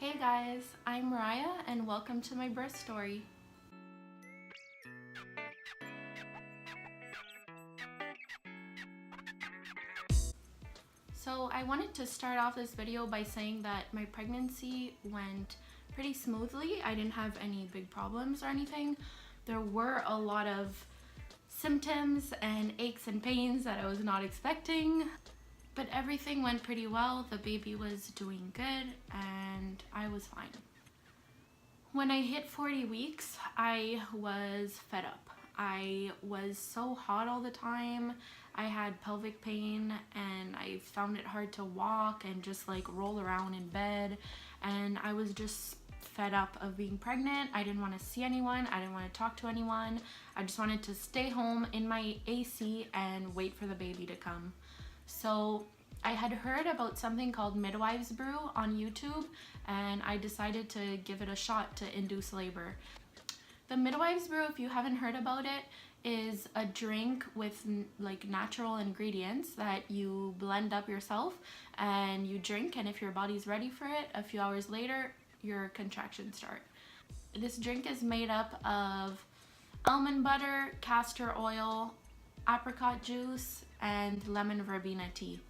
Hey guys, I'm Mariah and welcome to my birth story. So I wanted to start off this video by saying that my pregnancy went pretty smoothly. I didn't have any big problems or anything. There were a lot of symptoms and aches and pains that I was not expecting, but everything went pretty well. The baby was doing good and I was fine. When I hit 40 weeks, I was fed up. I was so hot all the time. I had pelvic pain and I found it hard to walk and just like roll around in bed. And I was just fed up of being pregnant. I didn't want to see anyone. I didn't want to talk to anyone. I just wanted to stay home in my AC and wait for the baby to come. So I had heard about something called Midwives Brew on YouTube and I decided to give it a shot to induce labor. The Midwives Brew, if you haven't heard about it, is a drink with like natural ingredients that you blend up yourself and you drink, and if your body's ready for it, a few hours later your contractions start. This drink is made up of almond butter, castor oil, apricot juice, and lemon verbena tea.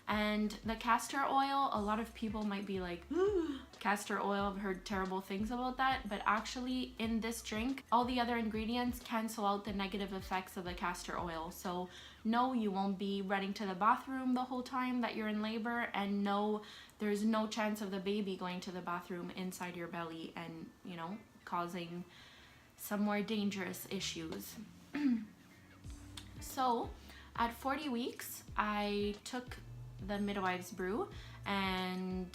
And the castor oil, a lot of people might be like, castor oil, I've heard terrible things about that, but actually in this drink, all the other ingredients cancel out the negative effects of the castor oil. So no, you won't be running to the bathroom the whole time that you're in labor, and no, there's no chance of the baby going to the bathroom inside your belly and, you know, causing some more dangerous issues. So at 40 weeks, I took the Midwives Brew and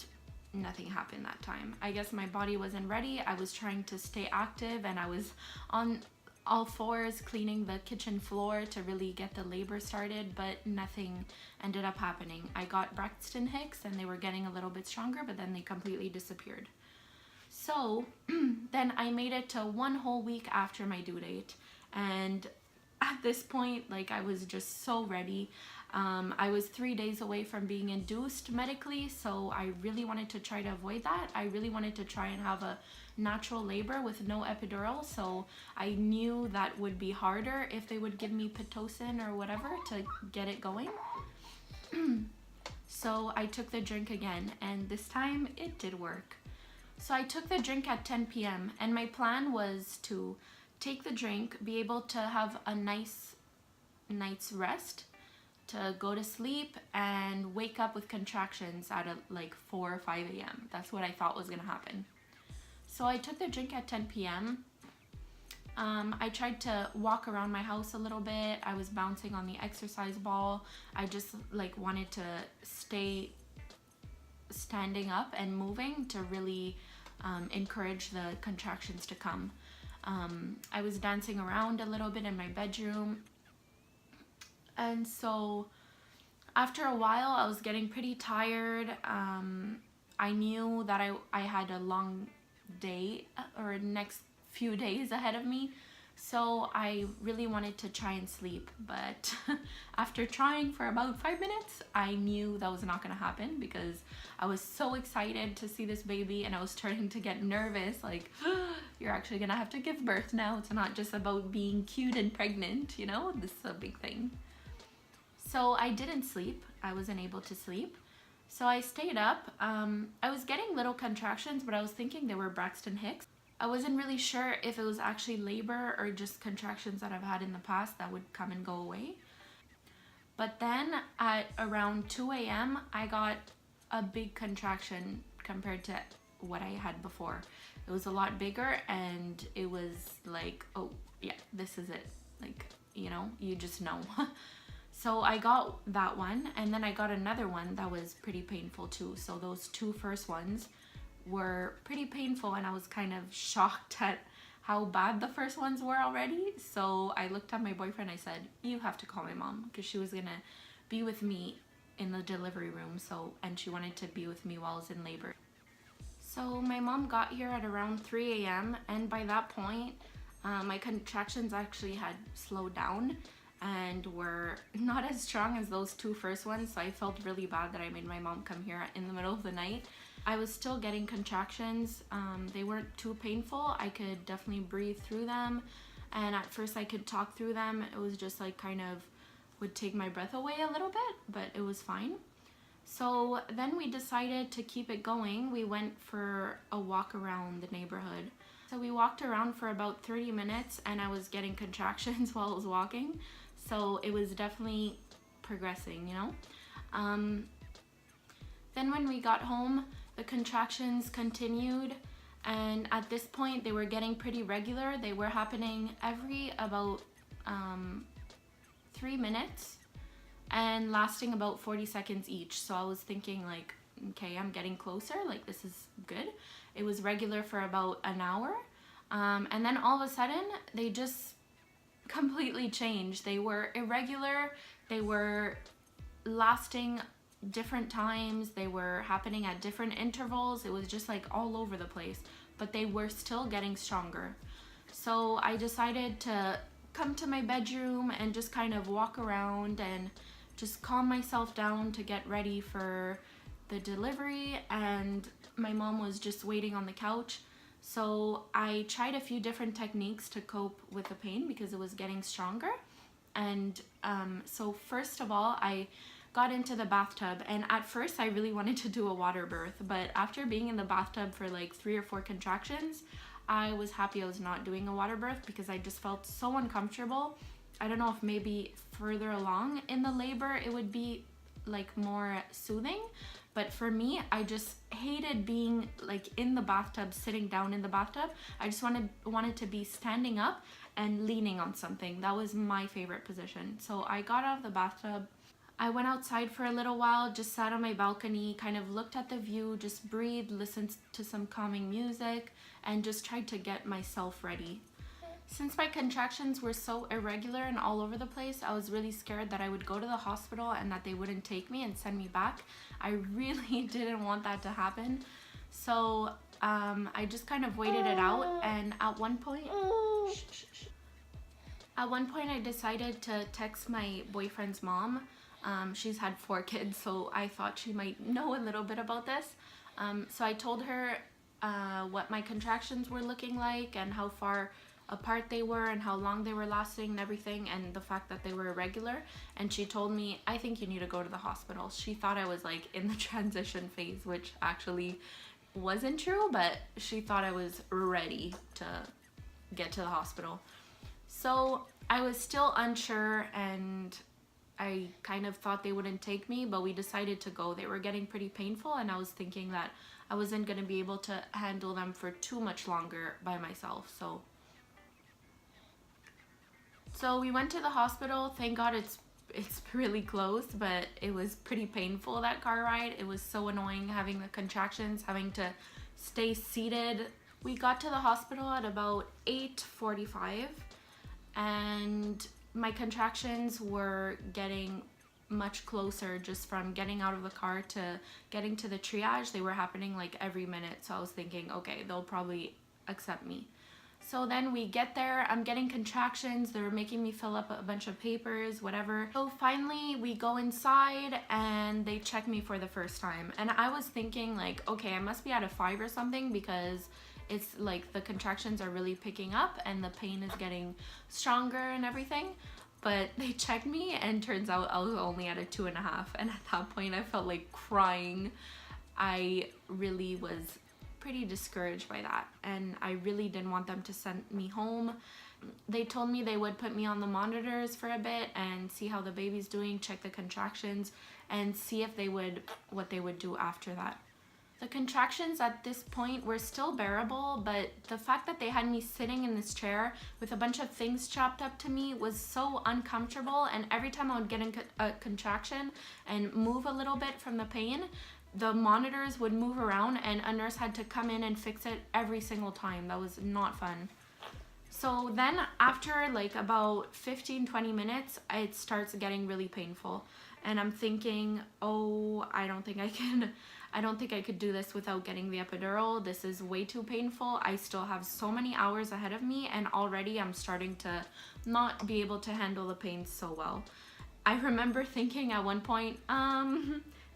nothing happened that time. I guess my body wasn't ready. I was trying to stay active and I was on all fours cleaning the kitchen floor to really get the labor started, but nothing ended up happening. I got Braxton Hicks and they were getting a little bit stronger, but then they completely disappeared. So then I made it to 1 whole week after my due date, and at this point, like, I was just so ready. I was 3 days away from being induced medically, so I really wanted to try to avoid that. I really wanted to try and have a natural labor with no epidural, so I knew that would be harder if they would give me Pitocin or whatever to get it going. So I took the drink again, and this time it did work. So I took the drink at 10 p.m. and my plan was to take the drink, be able to have a nice night's rest, to go to sleep and wake up with contractions at like 4 or 5 a.m. That's what I thought was gonna happen. So I took the drink at 10 p.m. I tried to walk around my house a little bit. I was bouncing on the exercise ball. I just like wanted to stay standing up and moving to really encourage the contractions to come. I was dancing around a little bit in my bedroom. And so after a while, I was getting pretty tired. I knew that I had a long day or next few days ahead of me. So I really wanted to try and sleep. But after trying for about 5 minutes, I knew that was not going to happen because I was so excited to see this baby and I was starting to get nervous. Like, you're actually going to have to give birth now. It's not just about being cute and pregnant, you know? This is a big thing. So I didn't sleep. I wasn't able to sleep. So I stayed up. I was getting little contractions, but I was thinking they were Braxton Hicks. I wasn't really sure if it was actually labor or just contractions that I've had in the past that would come and go away. But then at around 2 a.m., I got a big contraction compared to what I had before. It was a lot bigger and it was like, oh yeah, this is it. Like, you know, you just know. So I got that one, and then I got another one that was pretty painful too. So those two first ones were pretty painful, and I was kind of shocked at how bad the first ones were already. So I looked at my boyfriend, I said, you have to call my mom, because she was gonna be with me in the delivery room, and she wanted to be with me while I was in labor. So my mom got here at around 3 a.m. and by that point, my contractions actually had slowed down. and were not as strong as those 2 first ones, so I felt really bad that I made my mom come here in the middle of the night. I was still getting contractions. They weren't too painful. I could definitely breathe through them, and at first I could talk through them. It was just like kind of would take my breath away a little bit, but it was fine. So then we decided to keep it going. We went for a walk around the neighborhood. So we walked around for about 30 minutes and I was getting contractions while I was walking. So it was definitely progressing, you know? Then when we got home, the contractions continued, and at this point they were getting pretty regular. They were happening every about 3 minutes and lasting about 40 seconds each. So I was thinking like, okay, I'm getting closer, like this is good. It was regular for about an hour, and then all of a sudden they just completely changed. They were irregular, they were lasting different times, they were happening at different intervals. It was just like all over the place, but they were still getting stronger. So I decided to come to my bedroom and just kind of walk around and just calm myself down to get ready for the delivery, and my mom was just waiting on the couch. So I tried a few different techniques to cope with the pain because it was getting stronger. And so first of all, I got into the bathtub, and at first I really wanted to do a water birth, but after being in the bathtub for like 3 or 4 contractions, I was happy I was not doing a water birth because I just felt so uncomfortable. I don't know if maybe further along in the labor it would be like more soothing, but for me, I just hated being like in the bathtub, sitting down in the bathtub. I just wanted to be standing up and leaning on something. That was my favorite position. So I got out of the bathtub. I went outside for a little while, just sat on my balcony, kind of looked at the view, just breathed, listened to some calming music, and just tried to get myself ready. Since my contractions were so irregular and all over the place, I was really scared that I would go to the hospital and that they wouldn't take me and send me back. I really didn't want that to happen. So I just kind of waited it out, and at one point I decided to text my boyfriend's mom. She's had 4 kids, so I thought she might know a little bit about this. So I told her what my contractions were looking like and how far apart they were and how long they were lasting and everything, and the fact that they were irregular. And she told me, I think you need to go to the hospital. She thought I was like in the transition phase, which actually wasn't true, but she thought I was ready to get to the hospital. So I was still unsure, and I kind of thought they wouldn't take me, but we decided to go. They were getting pretty painful, and I was thinking that I wasn't going to be able to handle them for too much longer by myself. So we went to the hospital. Thank God it's really close, but it was pretty painful, that car ride. It was so annoying having the contractions, having to stay seated. We got to the hospital at about 8:45, and my contractions were getting much closer just from getting out of the car to getting to the triage. They were happening like every minute, so I was thinking, okay, they'll probably accept me. So then we get there, I'm getting contractions, they're making me fill up a bunch of papers, whatever. So finally we go inside and they check me for the first time. And I was thinking like, okay, I must be at a 5 or something, because it's like the contractions are really picking up and the pain is getting stronger and everything. But they checked me and turns out I was only at a 2.5. And at that point I felt like crying. I really was pretty discouraged by that, and I really didn't want them to send me home. They told me they would put me on the monitors for a bit and see how the baby's doing, check the contractions, and see if what they would do after that. The contractions at this point were still bearable, but the fact that they had me sitting in this chair with a bunch of things strapped up to me was so uncomfortable, and every time I would get a contraction and move a little bit from the pain, the monitors would move around and a nurse had to come in and fix it every single time. That was not fun. So then after like about 15-20 minutes, it starts getting really painful. And I'm thinking, oh, I don't think I I don't think I could do this without getting the epidural. This is way too painful. I still have so many hours ahead of me, and already I'm starting to not be able to handle the pain so well. I remember thinking at one point,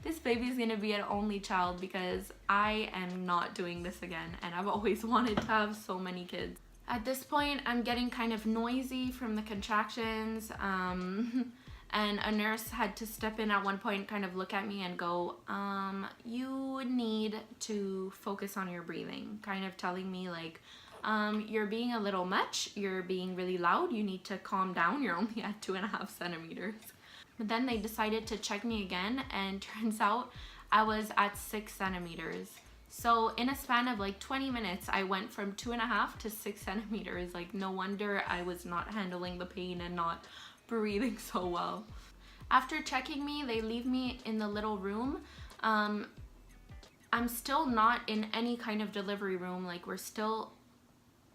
this baby's gonna be an only child because I am not doing this again, and I've always wanted to have so many kids. At this point, I'm getting kind of noisy from the contractions, and a nurse had to step in at one point, kind of look at me and go, you need to focus on your breathing, kind of telling me like, you're being a little much, you're being really loud, you need to calm down, you're only at 2.5 centimeters. But then they decided to check me again, and turns out I was at 6 centimeters. So in a span of like 20 minutes, I went from 2.5 to 6 centimeters. Like, no wonder I was not handling the pain and not breathing so well. After checking me, they leave me in the little room. I'm still not in any kind of delivery room. Like, we're still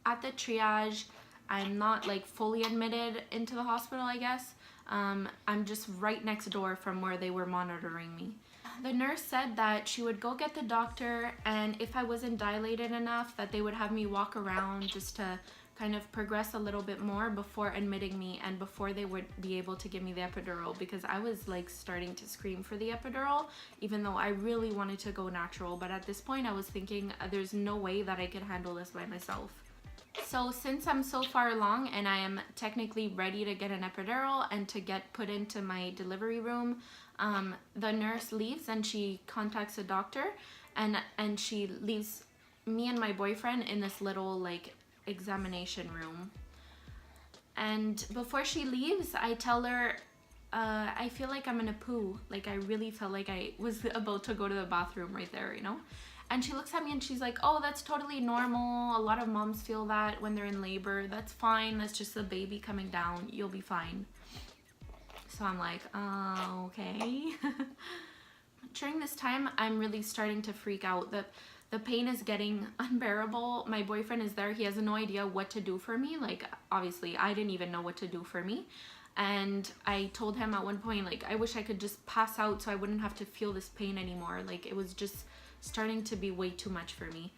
at the triage. I'm not like fully admitted into the hospital, I guess. I'm just right next door from where they were monitoring me. The nurse said that she would go get the doctor, and if I wasn't dilated enough, that they would have me walk around just to kind of progress a little bit more before admitting me and before they would be able to give me the epidural, because I was like starting to scream for the epidural, even though I really wanted to go natural. But at this point I was thinking there's no way that I could handle this by myself. So since I'm so far along and I am technically ready to get an epidural and to get put into my delivery room, the nurse leaves and she contacts a doctor, and she leaves me and my boyfriend in this little like examination room. And before she leaves, I tell her, I feel like I'm in a poo. Like, I really felt like I was about to go to the bathroom right there, you know? And she looks at me and she's like, oh, that's totally normal. A lot of moms feel that when they're in labor. That's fine. That's just the baby coming down. You'll be fine. So I'm like, okay. During this time, I'm really starting to freak out. The pain is getting unbearable. My boyfriend is there. He has no idea what to do for me. Like, obviously, I didn't even know what to do for me. And I told him at one point, like, I wish I could just pass out so I wouldn't have to feel this pain anymore. Like, it was just starting to be way too much for me.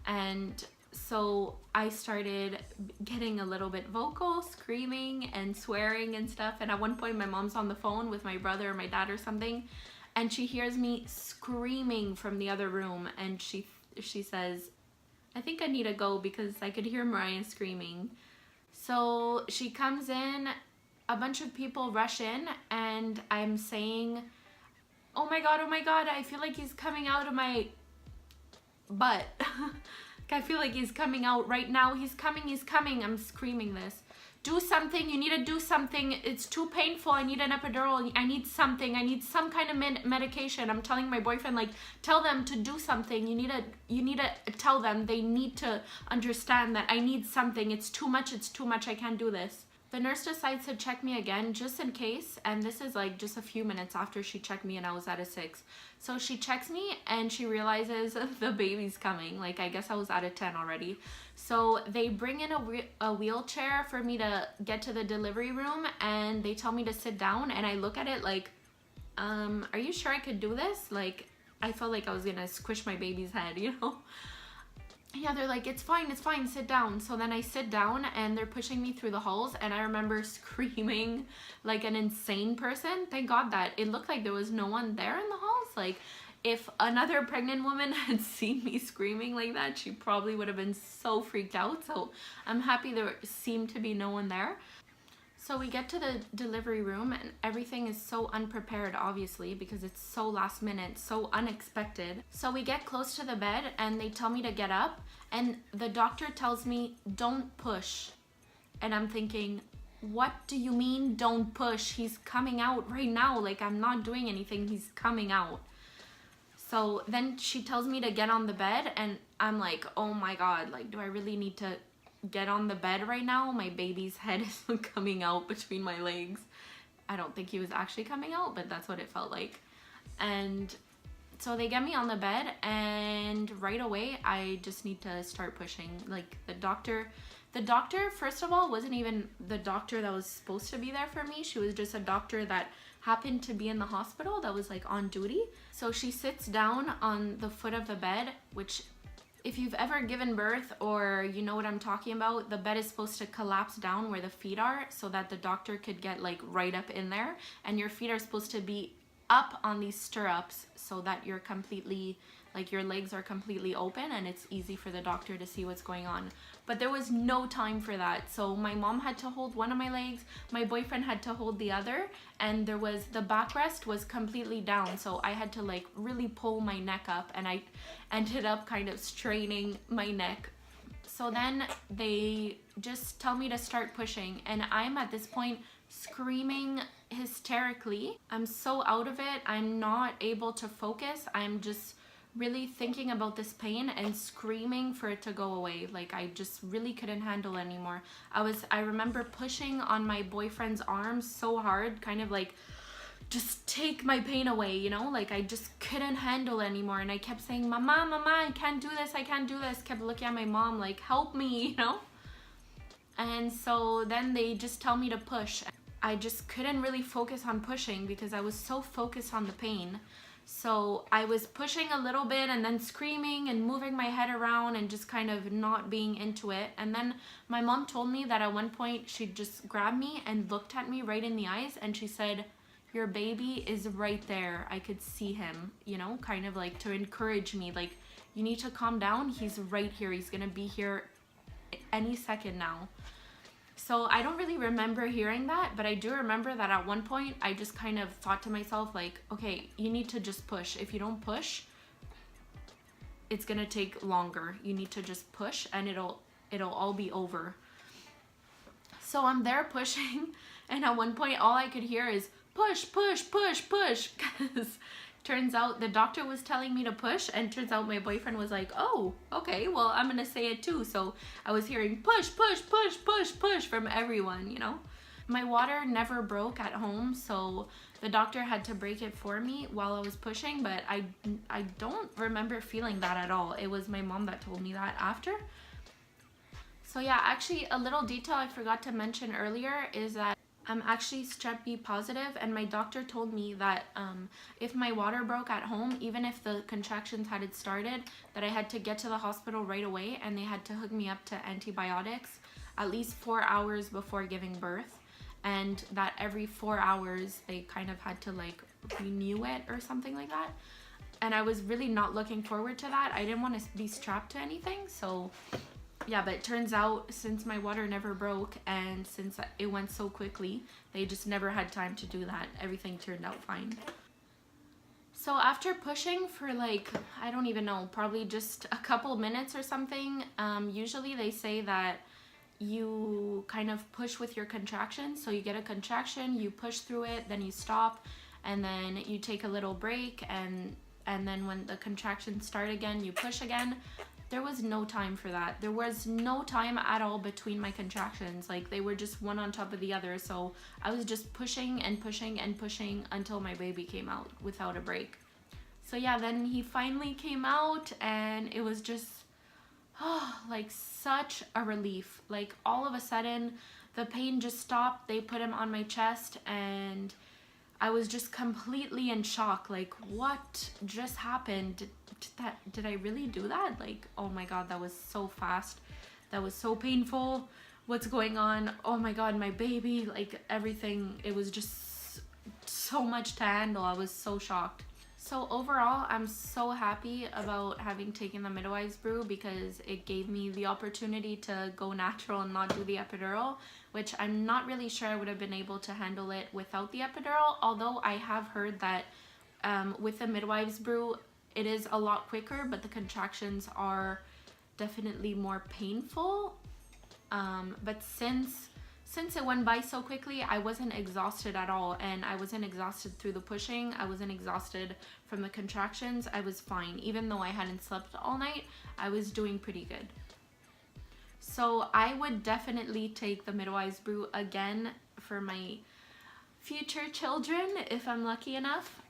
And so I started getting a little bit vocal, screaming and swearing and stuff. And at one point, my mom's on the phone with my brother or my dad or something, and she hears me screaming from the other room, and she says, I think I need to go because I could hear Mariah screaming. So she comes in, a bunch of people rush in, and I'm saying, oh my god, I feel like he's coming out of my butt. I feel like he's coming out right now. He's coming. I'm screaming this. Do something, you need to do something. It's too painful. I need an epidural. I need something. I need some kind of medication. I'm telling my boyfriend, like, tell them to do something. You need to tell them. They need to understand that I need something. It's too much. I can't do this. The nurse decides to check me again just in case, and this is like just a few minutes after she checked me and I was at a 6. So she checks me and she realizes the baby's coming. Like, I guess I was at a 10 already. So they bring in a wheelchair for me to get to the delivery room, and they tell me to sit down, and I look at it like, are you sure I could do this? Like, I felt like I was gonna squish my baby's head, you know? Yeah, they're like, it's fine, sit down. So then I sit down and they're pushing me through the halls, and I remember screaming like an insane person. Thank God that it looked like there was no one there in the halls. Like, if another pregnant woman had seen me screaming like that, she probably would have been so freaked out. So I'm happy there seemed to be no one there. So we get to the delivery room and everything is so unprepared, obviously, because it's so last minute, so unexpected. So we get close to the bed and they tell me to get up, and the doctor tells me, don't push. And I'm thinking, what do you mean don't push? He's coming out right now. Like, I'm not doing anything. He's coming out. So then she tells me to get on the bed, and I'm like, oh my God, like, do I really need to get on the bed right now? My baby's head is coming out between my legs. I don't think he was actually coming out, but that's what it felt like. And so they get me on the bed, and right away I just need to start pushing. Like, the doctor first of all wasn't even the doctor that was supposed to be there for me. She was just a doctor that happened to be in the hospital that was like on duty. So she sits down on the foot of the bed, which if you've ever given birth or you know what I'm talking about, the bed is supposed to collapse down where the feet are so that the doctor could get like right up in there, and your feet are supposed to be up on these stirrups so that you're completely, like your legs are completely open and it's easy for the doctor to see what's going on. But there was no time for that. So my mom had to hold one of my legs, my boyfriend had to hold the other, and there was, the backrest was completely down. So I had to like really pull my neck up, and I ended up kind of straining my neck. So then they just tell me to start pushing, and I'm at this point screaming hysterically. I'm so out of it. I'm not able to focus. I'm just really thinking about this pain and screaming for it to go away. Like I just really couldn't handle anymore. I remember pushing on my boyfriend's arms so hard, kind of like, just take my pain away, you know, like I just couldn't handle anymore. And I kept saying, mama, I can't do this, I can't do this. Kept looking at my mom like, help me, you know. And so then they just tell me to push. I just couldn't really focus on pushing because I was so focused on the pain. So I was pushing a little bit and then screaming and moving my head around and just kind of not being into it. And then my mom told me that at one point she just grabbed me and looked at me right in the eyes, and she said, your baby is right there. I could see him, you know, kind of like to encourage me, like, you need to calm down. He's right here. He's gonna be here any second now. So I don't really remember hearing that, but I do remember that at one point I just kind of thought to myself like, okay, you need to just push. If you don't push, it's gonna take longer. You need to just push and it'll all be over. So I'm there pushing, and at one point all I could hear is push, push, push, push, because turns out the doctor was telling me to push, and turns out my boyfriend was like, oh, okay, well, I'm gonna say it too. So I was hearing push, push, push, push, push from everyone, you know. My water never broke at home, so the doctor had to break it for me while I was pushing, but I don't remember feeling that at all. It was my mom that told me that after. So yeah, actually a little detail I forgot to mention earlier is that I'm actually strep B positive, and my doctor told me that if my water broke at home, even if the contractions hadn't started, that I had to get to the hospital right away, and they had to hook me up to antibiotics at least 4 hours before giving birth, and that every 4 hours they kind of had to like renew it or something like that. And I was really not looking forward to that. I didn't want to be strapped to anything, so yeah, but it turns out since my water never broke and since it went so quickly, they just never had time to do that. Everything turned out fine. So after pushing for like, I don't even know, probably just a couple minutes or something, usually they say that you kind of push with your contractions. So you get a contraction, you push through it, then you stop, and then you take a little break, and then when the contractions start again, you push again. There was no time for that. There was no time at all between my contractions. Like they were just one on top of the other. So I was just pushing and pushing and pushing until my baby came out without a break. So yeah, then he finally came out, and it was just like such a relief. Like all of a sudden the pain just stopped. They put him on my chest, and I was just completely in shock. Like, what just happened? Did I really do that? Like, oh my god, that was so fast. That was so painful. What's going on? Oh my god, my baby, like everything. It was just so much to handle. I was so shocked. So overall, I'm so happy about having taken the Midwives Brew because it gave me the opportunity to go natural and not do the epidural, which I'm not really sure I would have been able to handle it without the epidural, although I have heard that with the Midwives Brew, it is a lot quicker, but the contractions are definitely more painful. But since it went by so quickly, I wasn't exhausted at all, and I wasn't exhausted through the pushing. I wasn't exhausted from the contractions. I was fine. Even though I hadn't slept all night, I was doing pretty good. So I would definitely take the Midwives Brew again for my future children if I'm lucky enough.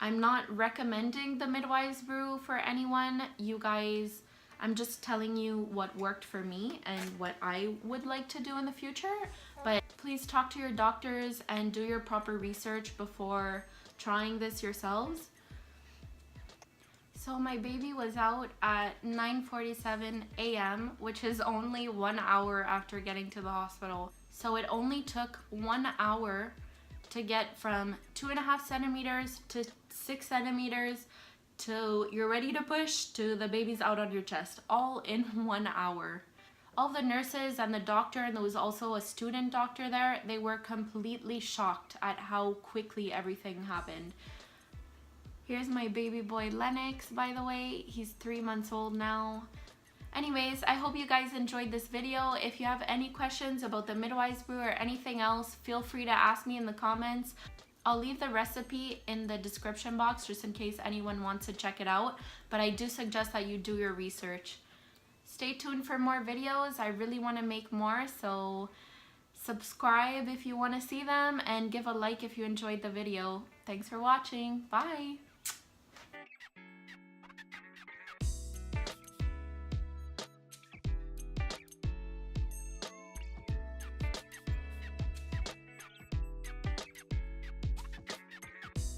I'm not recommending the Midwives Brew for anyone. You guys, I'm just telling you what worked for me and what I would like to do in the future. But Please talk to your doctors and do your proper research before trying this yourselves. So my baby was out at 9:47 a.m., which is only 1 hour after getting to the hospital. So it only took 1 hour to get from 2.5 centimeters to 6 centimeters to you're ready to push to the baby's out on your chest, all in 1 hour. All the nurses and the doctor, and there was also a student doctor there, they were completely shocked at how quickly everything happened. Here's my baby boy Lennox, by the way. He's 3 months old now. Anyways, I hope you guys enjoyed this video. If you have any questions about the Midwives Brew or anything else, feel free to ask me in the comments. I'll leave the recipe in the description box just in case anyone wants to check it out, but I do suggest that you do your research. Stay tuned for more videos. I really want to make more, so subscribe if you want to see them and give a like if you enjoyed the video. Thanks for watching. Bye!